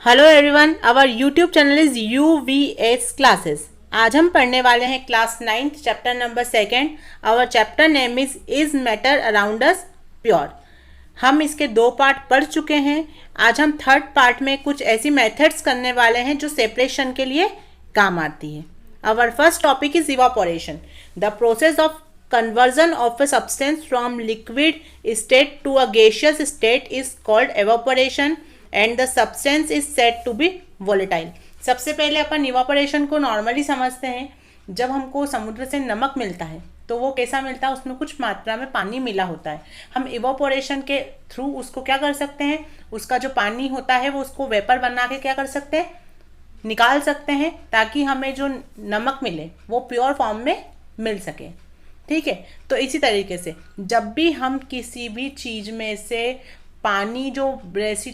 Hello everyone, our YouTube channel is UVS classes. आज हम पढ़ने वाले हैं class 9th chapter number 2। Our chapter name is matter around us pure. हम इसके 2 पार्ट पढ़ चुके हैं। आज हम 3rd पार्ट में कुछ ऐसी मेथड्स करने वाले हैं जो सेपरेशन के लिए काम आती है। Our first topic is evaporation, the process of conversion of a substance from liquid state to a gaseous state is called evaporation and the substance is said to be volatile। सबसे पहले अपन evaporation को normally समझते हैं। जब हमको समुद्र से नमक मिलता है तो वो कैसा मिलता है, उसमें कुछ मात्रा में पानी मिला होता है। हम इवापोरेशन के थ्रू उसको क्या कर सकते हैं, उसका जो पानी होता है वो उसको वेपर बना के क्या कर सकते हैं, निकाल सकते हैं, ताकि हमें जो नमक मिले वो प्योर फॉर्म में मिल सके। ठीक है, तो इसी तरीके से जब भी हम किसी भी चीज़ में से पानी जो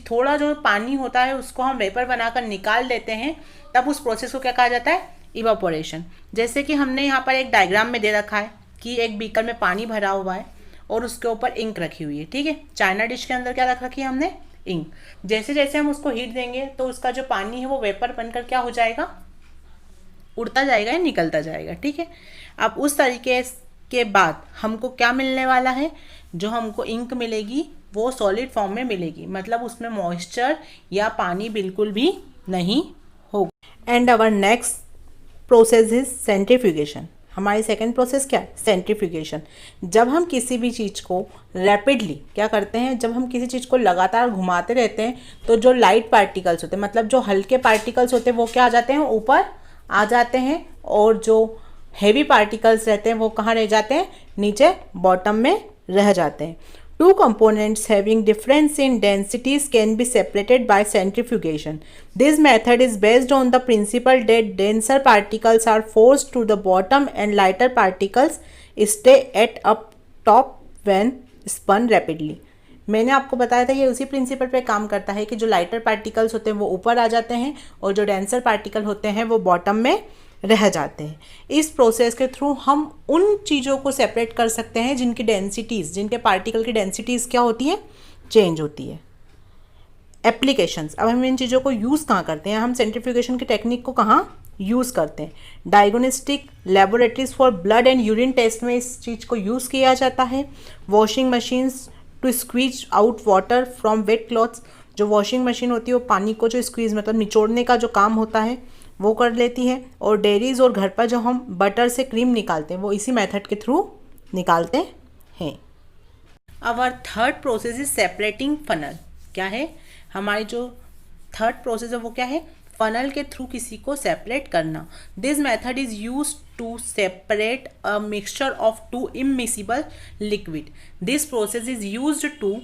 थोड़ा जो पानी होता है उसको हम वेपर बनाकर निकाल देते हैं, तब उस प्रोसेस को क्या कहा जाता है, इवापोरेशन। जैसे कि हमने यहाँ पर एक डायग्राम में दे रखा है कि एक बीकर में पानी भरा हुआ है और उसके ऊपर इंक रखी हुई है। ठीक है, चाइना डिश के अंदर क्या रख रखी है हमने, इंक। जैसे जैसे हम उसको हीट देंगे तो उसका जो पानी है वो वेपर बनकर क्या हो जाएगा, उड़ता जाएगा या निकलता जाएगा। ठीक है, अब उस तरीके के बाद हमको क्या मिलने वाला है, जो हमको इंक मिलेगी वो सॉलिड फॉर्म में मिलेगी, मतलब उसमें मॉइस्चर या पानी बिल्कुल भी नहीं होगा। And our next process is centrifugation. हमारी सेकेंड प्रोसेस क्या है, सेंट्रीफ्यूगेशन। जब हम किसी भी चीज़ को रैपिडली क्या करते हैं, जब हम किसी चीज़ को लगातार घुमाते रहते हैं तो जो लाइट पार्टिकल्स होते हैं, मतलब जो हल्के पार्टिकल्स होते हैं वो क्या आ जाते हैं, ऊपर आ जाते हैं, और जो हेवी पार्टिकल्स रहते हैं वो कहाँ रह जाते हैं, नीचे बॉटम में रह जाते हैं। Two components having difference in densities can be separated by centrifugation. This method is based on the principle that denser particles are forced to the bottom and lighter particles stay at up top when spun rapidly. मैंने आपको बताया था ये उसी principal पे काम करता है कि जो लाइटर पार्टिकल्स होते हैं वो ऊपर आ जाते हैं और जो डेंसर पार्टिकल होते हैं वो बॉटम में रह जाते हैं। इस प्रोसेस के थ्रू हम उन चीज़ों को सेपरेट कर सकते हैं जिनकी डेंसिटीज़, जिनके पार्टिकल की डेंसिटीज़ क्या होती है, चेंज होती है। एप्लीकेशंस, अब हम इन चीज़ों को यूज़ कहाँ करते हैं, हम सेंट्रीफ्यूगेशन की टेक्निक को कहाँ यूज़ करते हैं। Diagnostic laboratories for blood and urine test में इस चीज़ को यूज़ किया जाता है। Washing machines to squeeze out water from wet clothes. जो वॉशिंग मशीन होती है वो पानी को जो स्क्वीज मतलब निचोड़ने का जो काम होता है वो कर लेती है। और डेयरीज और घर पर जो हम बटर से क्रीम निकालते हैं वो इसी मेथड के थ्रू निकालते हैं। Our third process is separating funnel. क्या है, हमारी जो थर्ड प्रोसेस है वो क्या है, फनल के थ्रू किसी को सेपरेट करना। This method is use to separate a mixture of 2 immiscible liquid. This process is use to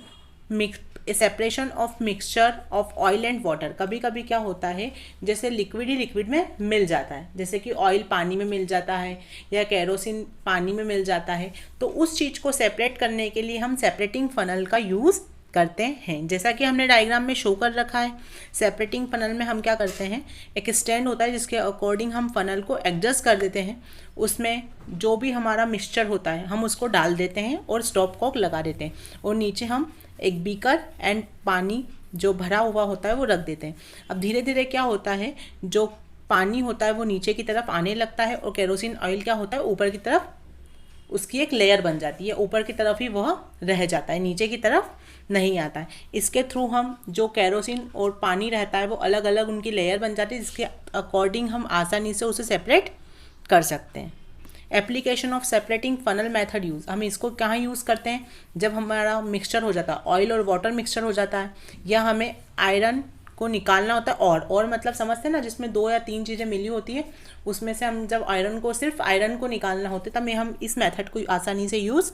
separation of mixture of oil and water. कभी कभी क्या होता है, जैसे लिक्विड ही लिक्विड में मिल जाता है, जैसे कि ऑयल पानी में मिल जाता है या केरोसिन पानी में मिल जाता है, तो उस चीज़ को सेपरेट करने के लिए हम सेपरेटिंग फनल का यूज़ करते हैं। जैसा कि हमने डायग्राम में शो कर रखा है, सेपरेटिंग फनल में हम क्या करते हैं, एक स्टैंड होता है जिसके अकॉर्डिंग हम फनल को एडजस्ट कर देते हैं। उसमें जो भी हमारा मिक्सचर होता है हम उसको डाल देते हैं और स्टॉप कॉक लगा देते हैं, और नीचे हम एक बीकर एंड पानी जो भरा हुआ होता है वो रख देते हैं। अब धीरे धीरे क्या होता है, जो पानी होता है वो नीचे की तरफ आने लगता है और केरोसिन ऑयल क्या होता है, ऊपर की तरफ उसकी एक लेयर बन जाती है, ऊपर की तरफ ही वह रह जाता है, नीचे की तरफ नहीं आता है। इसके थ्रू हम जो केरोसिन और पानी रहता है वो अलग अलग उनकी लेयर बन जाती है, जिसके अकॉर्डिंग हम आसानी से उसे सेपरेट कर सकते हैं। Application of separating funnel method use, हम इसको कहाँ यूज़ करते हैं, जब हमारा मिक्सचर हो जाता है, ऑयल और वाटर मिक्सचर हो जाता है, या हमें आयरन को निकालना होता है, और मतलब समझते हैं ना, जिसमें 2 या 3 चीज़ें मिली होती है, उसमें से हम जब आयरन को, सिर्फ आयरन को निकालना होता है, तब हम इस मेथड को आसानी से यूज़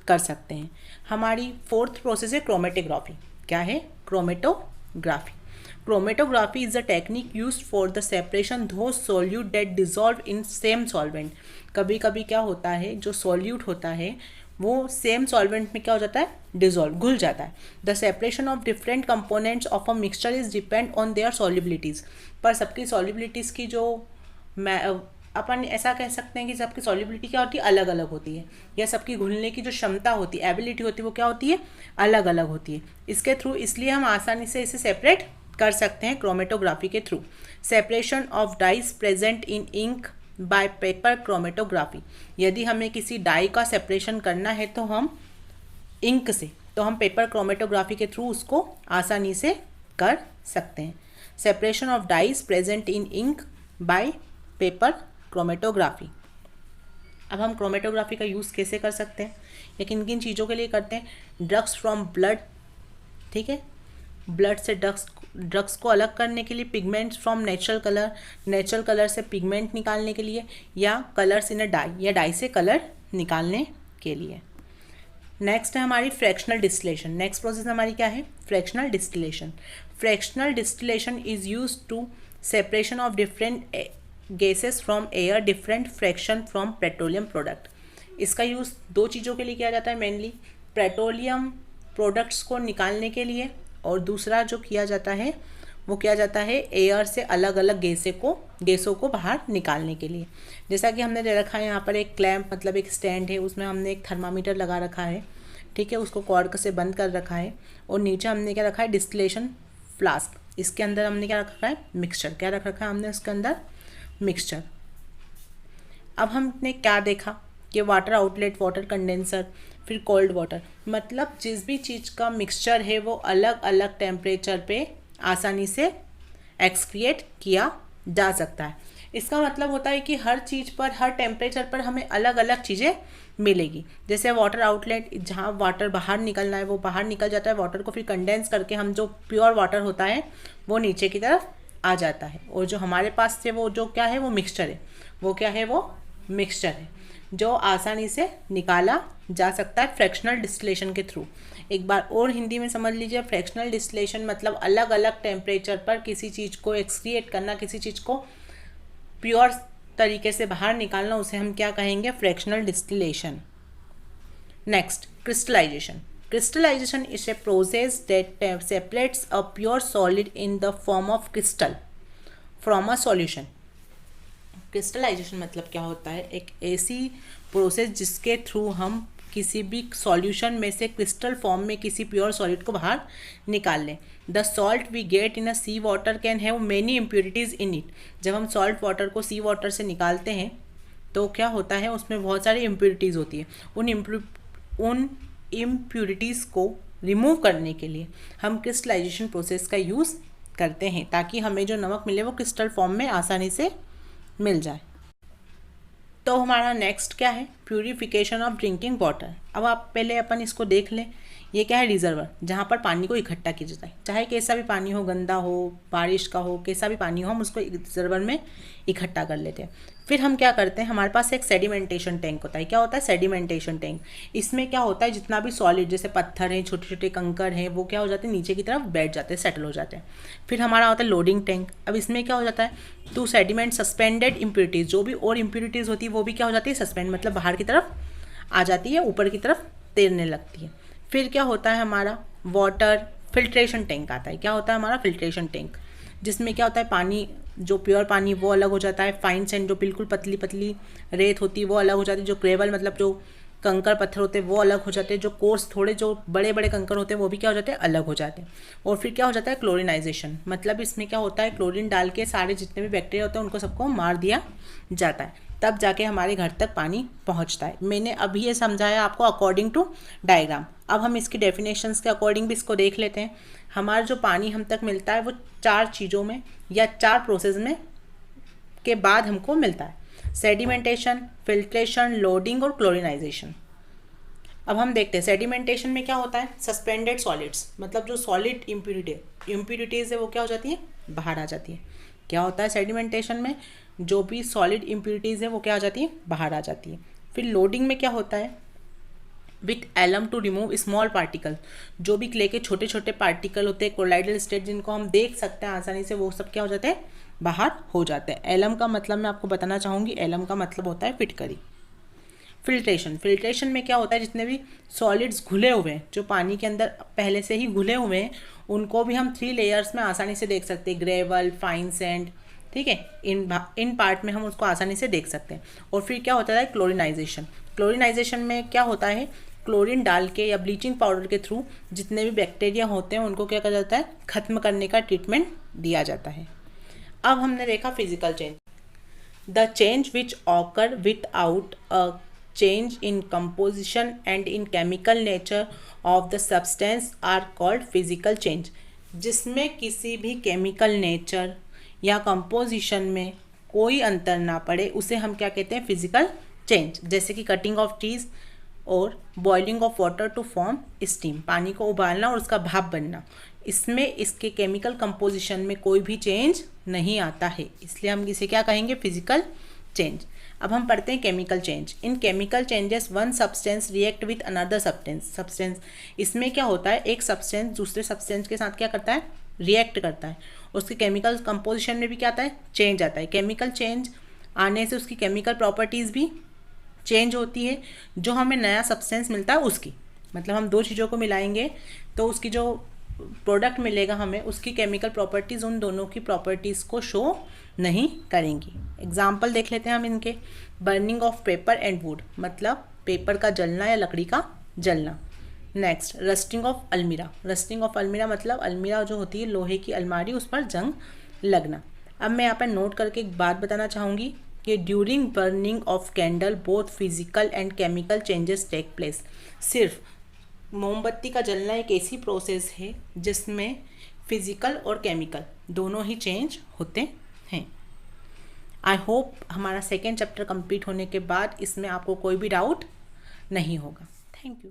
कर सकते हैं। हमारी फोर्थ प्रोसेस है क्रोमेटोग्राफी। क्या है, chromatography. Chromatography is a technique used for the separation those solute that dissolve in same solvent। कभी कभी क्या होता है, जो सॉल्यूट होता है वो सेम सॉल्वेंट में क्या हो जाता है, डिजॉल्व, घुल जाता है। The separation of different components of a mixture is depend on their solubilities. पर सबकी सॉल्युबिलिटीज़ की जो अपन ऐसा कह सकते हैं कि सबकी सॉल्युबिलिटी क्या होती है, अलग अलग होती है, या सबकी घुलने की जो क्षमता होती है, एबिलिटी होती है, वो क्या होती है, अलग अलग होती है। इसके थ्रू इसलिए हम आसानी से इसे सेपरेट कर सकते हैं क्रोमेटोग्राफी के through. Separation of dyes present in ink by paper chromatography, यदि हमें किसी डाई का सेपरेशन करना है तो हम इंक से, तो हम पेपर क्रोमेटोग्राफी के थ्रू उसको आसानी से कर सकते हैं। Separation of dyes present in ink by paper chromatography. अब हम क्रोमेटोग्राफी का यूज़ कैसे कर सकते हैं या किन किन चीज़ों के लिए करते हैं? ड्रग्स फ्रॉम ब्लड, ठीक है, ब्लड से ड्रग्स को अलग करने के लिए, पिगमेंट्स फ्रॉम नेचुरल कलर से पिगमेंट निकालने के लिए, या कलर्स इन अ डाई, या डाई से कलर निकालने के लिए। नेक्स्ट है हमारी फ्रैक्शनल डिस्टिलेशन। नेक्स्ट प्रोसेस हमारी क्या है? Fractional distillation. Fractional distillation is use to separation of different gases from air, different fraction from petroleum product. इसका यूज़ दो चीज़ों के लिए किया जाता है मेनली, पेट्रोलियम प्रोडक्ट्स को निकालने के लिए, और दूसरा जो किया जाता है वो किया जाता है एयर से अलग अलग गैसों को बाहर निकालने के लिए। जैसा कि हमने दे रखा है यहाँ पर एक क्लैंप, मतलब एक स्टैंड है, उसमें हमने एक थर्मामीटर लगा रखा है, ठीक है, उसको कॉर्क से बंद कर रखा है, और नीचे हमने क्या रखा है? Distillation flask. इसके अंदर हमने क्या रखा है? मिक्सचर। क्या रख रखा है हमने उसके अंदर? मिक्सचर। अब हमने क्या देखा कि वाटर आउटलेट, वाटर कंडेंसर, फिर कोल्ड वाटर, मतलब जिस भी चीज़ का मिक्सचर है वो अलग अलग टेम्परेचर पे आसानी से एक्सक्रिएट किया जा सकता है। इसका मतलब होता है कि हर चीज़ पर, हर टेम्परेचर पर हमें अलग अलग चीज़ें मिलेगी। जैसे वाटर आउटलेट, जहाँ वाटर बाहर निकलना है वो बाहर निकल जाता है, वाटर को फिर कंडेंस करके हम जो प्योर वाटर होता है वो नीचे की तरफ आ जाता है, और जो हमारे पास से वो जो क्या है वो मिक्सचर है, वो क्या है? वो मिक्सचर है जो आसानी से निकाला जा सकता है फ्रैक्शनल डिस्टिलेशन के थ्रू। एक बार और हिंदी में समझ लीजिए, फ्रैक्शनल डिस्टिलेशन मतलब अलग अलग टेम्परेचर पर किसी चीज़ को एक्सक्रिएट करना, किसी चीज़ को प्योर तरीके से बाहर निकालना, उसे हम क्या कहेंगे? Fractional distillation. Next, crystallization. Crystallization is a process that separates a pure solid in the form of crystal from a solution. Crystallization मतलब क्या होता है? एक ऐसी प्रोसेस जिसके थ्रू हम किसी भी सॉल्यूशन में से क्रिस्टल फॉर्म में किसी प्योर सॉलिड को बाहर निकाल लें। The salt we get in a sea water can have many impurities in it. जब हम सॉल्ट वाटर को सी वाटर से निकालते हैं तो क्या होता है? उसमें बहुत सारी इम्प्योरिटीज़ होती है। उन इम्प्योरिटीज़ को रिमूव करने के लिए हम क्रिस्टलाइजेशन प्रोसेस का यूज़ करते हैं, ताकि हमें जो नमक मिले वो क्रिस्टल फॉर्म में आसानी से मिल जाए। तो हमारा नेक्स्ट क्या है? Purification of drinking water. अब आप पहले अपन इसको देख लें, ये क्या है? रिजर्वर, जहाँ पर पानी को इकट्ठा किया जाता है, चाहे कैसा भी पानी हो, गंदा हो, बारिश का हो, कैसा भी पानी हो, हम उसको रिजर्वर में इकट्ठा कर लेते हैं। फिर हम क्या करते हैं? हमारे पास एक सेडिमेंटेशन टैंक होता है। क्या होता है? Sedimentation tank. इसमें क्या होता है? जितना भी सॉलिड, जैसे पत्थर हैं, छोटे छोटे कंकर हैं, वो क्या हो जाते हैं? नीचे की तरफ बैठ जाते हैं, सेटल हो जाते हैं। फिर हमारा होता है लोडिंग टैंक। अब इसमें क्या हो जाता है? टू सेडिमेंट सस्पेंडेड इम्प्योरिटीज़, जो भी और इम्प्योरिटीज़ होती है वो भी क्या हो जाती है? सस्पेंड, मतलब बाहर की तरफ आ जाती है, ऊपर की तरफ तैरने लगती है। फिर क्या होता है? हमारा वाटर फिल्ट्रेशन टैंक आता है। क्या होता है? हमारा फिल्ट्रेशन टैंक, जिसमें क्या होता है? पानी, जो प्योर पानी वो अलग हो जाता है, फाइन सैंड जो बिल्कुल पतली पतली रेत होती है वो अलग हो जाती है, जो ग्रेवल मतलब जो कंकर पत्थर होते हैं वो अलग हो जाते हैं, जो कोर्स थोड़े जो बड़े बड़े कंकर होते हैं वो भी क्या हो जाते हैं? अलग हो जाते हैं। और फिर क्या हो जाता है? क्लोरिनाइजेशन, मतलब इसमें क्या होता है? क्लोरीन डाल के सारे जितने भी बैक्टीरिया होते हैं उनको सबको मार दिया जाता है, तब जाके हमारे घर तक पानी पहुंचता है। मैंने अभी ये समझाया आपको अकॉर्डिंग टू डायग्राम। अब हम इसकी डेफिनेशंस के अकॉर्डिंग भी इसको देख लेते हैं। हमारा जो पानी हम तक मिलता है वो 4 चीज़ों में या 4 प्रोसेस में के बाद हमको मिलता है: सेडिमेंटेशन, फिल्ट्रेशन, लोडिंग और क्लोरिनाइजेशन। अब हम देखते हैं सेडिमेंटेशन में क्या होता है? सस्पेंडेड सॉलिड्स, मतलब जो सॉलिड इम्प्यूरिटीज़ है वो क्या हो जाती है? बाहर आ जाती है। क्या होता है सेडिमेंटेशन में? जो भी सॉलिड इम्प्यूरिटीज़ है वो क्या आ जाती है? बाहर आ जाती है। फिर लोडिंग में क्या होता है? With alum to remove small particle, जो भी क्ले के छोटे छोटे पार्टिकल होते हैं, कोलाइडल स्टेट जिनको हम देख सकते हैं आसानी से, वो सब क्या हो जाते हैं? बाहर हो जाते हैं। एलम का मतलब मैं आपको बताना चाहूँगी, एलम का मतलब होता है फिटकरी। फिल्ट्रेशन में क्या होता है? जितने भी सॉलिड्स घुले हुए हैं, जो पानी के अंदर पहले से ही घुले हुए हैं, उनको भी हम 3 लेयर्स में आसानी से देख सकते हैं, ग्रेवल, फाइन सैंड, ठीक है, इन पार्ट में हम उसको आसानी से देख सकते हैं। और फिर क्या होता है? क्लोरिनाइजेशन। क्लोरिनाइजेशन में क्या होता है? क्लोरीन डाल के या ब्लीचिंग पाउडर के थ्रू जितने भी बैक्टीरिया होते हैं उनको क्या कहा जाता है, ख़त्म करने का ट्रीटमेंट दिया जाता है। अब हमने देखा physical change. The change which occur without a change in composition and in chemical nature of the substance are called physical change. जिसमें किसी भी केमिकल नेचर या कंपोजिशन में कोई अंतर ना पड़े उसे हम क्या कहते हैं, फिजिकल चेंज। जैसे कि कटिंग ऑफ ट्रीज और boiling of water to form steam, पानी को उबालना और उसका भाप बनना, इसमें इसके केमिकल कंपोजिशन में कोई भी चेंज नहीं आता है, इसलिए हम इसे क्या कहेंगे, फिजिकल चेंज। अब हम पढ़ते हैं chemical change. In chemical changes one substance react with another substance. इसमें क्या होता है, एक सब्सटेंस दूसरे सब्सटेंस के साथ क्या करता है, रिएक्ट करता है, उसके केमिकल कंपोजिशन में भी क्या आता है, चेंज आता है। केमिकल चेंज आने से उसकी केमिकल प्रॉपर्टीज़ भी चेंज होती है, जो हमें नया सब्सटेंस मिलता है उसकी, मतलब हम दो चीज़ों को मिलाएंगे तो उसकी जो प्रोडक्ट मिलेगा हमें, उसकी केमिकल प्रॉपर्टीज़ उन दोनों की प्रॉपर्टीज़ को शो नहीं करेंगी। एग्जाम्पल देख लेते हैं हम इनके। Burning of paper and would, मतलब पेपर का जलना या लकड़ी का जलना। नेक्स्ट, रस्टिंग ऑफ अलमीरा। रस्टिंग ऑफ अलमीरा मतलब अलमीरा जो होती है लोहे की अलमारी, उस पर जंग लगना। अब मैं यहाँ पर नोट करके एक बात बताना चाहूँगी कि during burning of candle both physical and chemical changes take place. सिर्फ मोमबत्ती का जलना एक ऐसी प्रोसेस है जिसमें फिजिकल और केमिकल दोनों ही चेंज होते हैं। आई होप हमारा सेकेंड चैप्टर कंप्लीट होने के बाद इसमें आपको कोई भी डाउट नहीं होगा। Thank you.